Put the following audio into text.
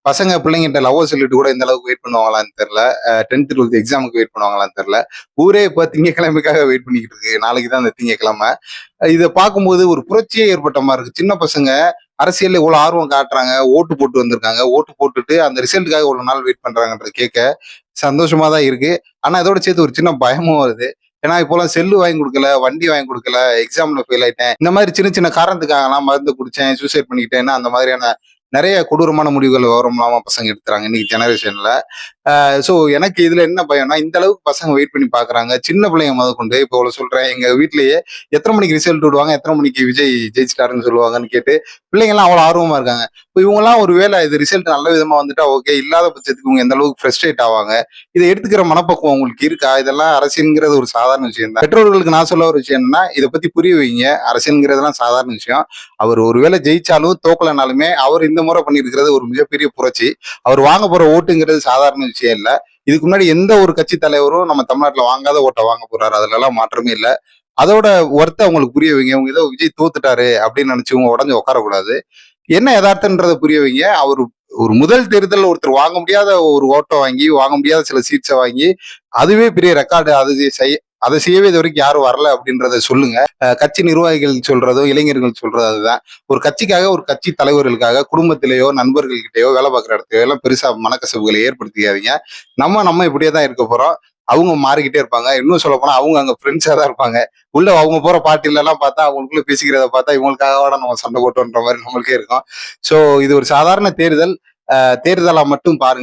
பசங்க பிள்ளைங்கிட்ட லவ்வ சொல்லிட்டு கூட இந்த அளவுக்கு வெயிட் பண்ணுவாங்களான்னு தெரியல. 10th 12th எக்ஸாமுக்கு வெயிட் பண்ணுவாங்களான்னு தெரியல. ஊரே இப்ப திங்கட்கிழமைக்காக வெயிட் பண்ணிக்கிட்டு இருக்கு. நாளைக்கு தான் அந்த திங்கட்கிழமை. இத பார்க்கும்போது ஒரு புரட்சியே ஏற்பட்ட மாரி இருக்கு. சின்ன பசங்க அரசியல்ல இவ்வளவு ஆர்வம் காட்டுறாங்க. ஓட்டு போட்டு வந்திருக்காங்க. ஓட்டு போட்டுட்டு அந்த ரிசல்ட்டுக்காக இவ்வளவு நாள் வெயிட் பண்றாங்கன்றது கேட்க சந்தோஷமா தான் இருக்கு. ஆனா இதோட சேர்த்து ஒரு சின்ன பயமும் வருது. ஏன்னா இப்போலாம் செல்லு வாங்கி குடுக்கல, வண்டி வாங்கி குடுக்கல, எக்ஸாம்ல ஃபெயில் ஆயிட்டேன். இந்த மாரி சின்ன சின்ன காரணத்துக்காகலாம் மருந்து குடிச்சேன், சூசைட் பண்ணிக்கிட்டேன்னு அந்த மாதிரியான நெறைய கொடூரமான முடிவுகள் விவரமாம பசங்க எடுத்துறாங்க இன்னைக்கு ஜெனரேஷன்ல. ஸோ எனக்கு இதுல என்ன பயம்னா, இந்த அளவுக்கு பசங்க வெயிட் பண்ணி பார்க்குறாங்க. சின்ன பிள்ளைங்க முதற்கொண்டு இப்போ இவ்வளோ சொல்றேன். எங்க வீட்லயே எத்தன மணிக்கு ரிசல்ட் விடுவாங்க, எத்தன மணிக்கு விஜய் ஜெயிச்சிட்டாருன்னு சொல்லுவாங்கன்னு கேட்டு பிள்ளைங்கலாம் அவ்வளோ ஆர்வமா இருக்காங்க. இப்போ இவங்கலாம் ஒரு வேளை இது ரிசல்ட் நல்ல விதமா வந்துட்டா ஓகே. இல்லாத பட்சத்துக்கு இவங்க எந்த அளவுக்கு ஃப்ரஸ்ட்ரேட் ஆவாங்க. இத எடுத்துக்கிற மனப்பக்குவம் உங்களுக்கு இருக்கா? இதெல்லாம் அரசியல்ங்கிறது ஒரு சாதாரண விஷயம் தான். பெற்றோர்களுக்கு நான் சொல்ல ஒரு விஷயம் என்னன்னா, இத பத்தி புரிய வைங்க. அரசியல்ங்கிறதெல்லாம் சாதாரண விஷயம். அவர் ஒருவேளை ஜெயிச்சாலும், தோக்கலனாலுமே அவர் இந்த முறை பண்ணியிருக்கிறது ஒரு மிகப்பெரிய புரட்சி. அவர் வாங்க போற ஓட்டுங்கிறது சாதாரண விஷயம் இல்ல. இதுக்கு முன்னாடி எந்த ஒரு கட்சி தலைவரும் நம்ம தமிழ்நாட்டுல வாங்காத ஓட்ட வாங்க போறாரு. அதுல எல்லாம் மாற்றமே இல்ல. அதோட ஒர்த்த அவங்களுக்கு புரிய வைங்க. இவங்க ஏதோ விஜய் தோத்துட்டாரு அப்படின்னு நினைச்சு இவங்க உடஞ்சு உட்காரக்கூடாது. என்ன யதார்த்தன்றத புரிய வைங்க. அவரு ஒரு முதல் தேர்தல்ல ஒருத்தர் வாங்க முடியாத ஒரு ஓட்ட வாங்கி, வாங்க முடியாத சில சீட்ஸ வாங்கி, அதுவே பெரிய ரெக்கார்டு. அதை செய்யவே இது வரைக்கும் யாரும் வரல அப்படின்றத சொல்லுங்க. கட்சி நிர்வாகிகள் சொல்றதோ, இளைஞர்கள் சொல்றதோ அதுதான். ஒரு கட்சிக்காக, ஒரு கட்சி தலைவர்களுக்காக குடும்பத்திலேயோ, நண்பர்கள்கிட்டயோ, வேலை பார்க்குற இடத்துலயோ எல்லாம் பெருசா மனக்கசப்புகளை ஏற்படுத்திக்காதீங்க. நம்ம இப்படியே தான் இருக்க போறோம். அவங்க மாறிக்கிட்டே இருப்பாங்க. இன்னும் சொல்ல போனா அவங்க அங்க ஃப்ரெண்ட்ஸா தான் இருப்பாங்க. உள்ள அவங்க போற பார்ட்டில எல்லாம் பார்த்தா அவங்களுக்குள்ள பேசிக்கிறத பார்த்தா இவங்களுக்காக நம்ம சண்டை போட்டோன்ற மாதிரி நம்மளுக்கே இருக்கும். ஸோ இது ஒரு சாதாரண தேர்தல். தேர்தலா மட்டும் பாருங்க.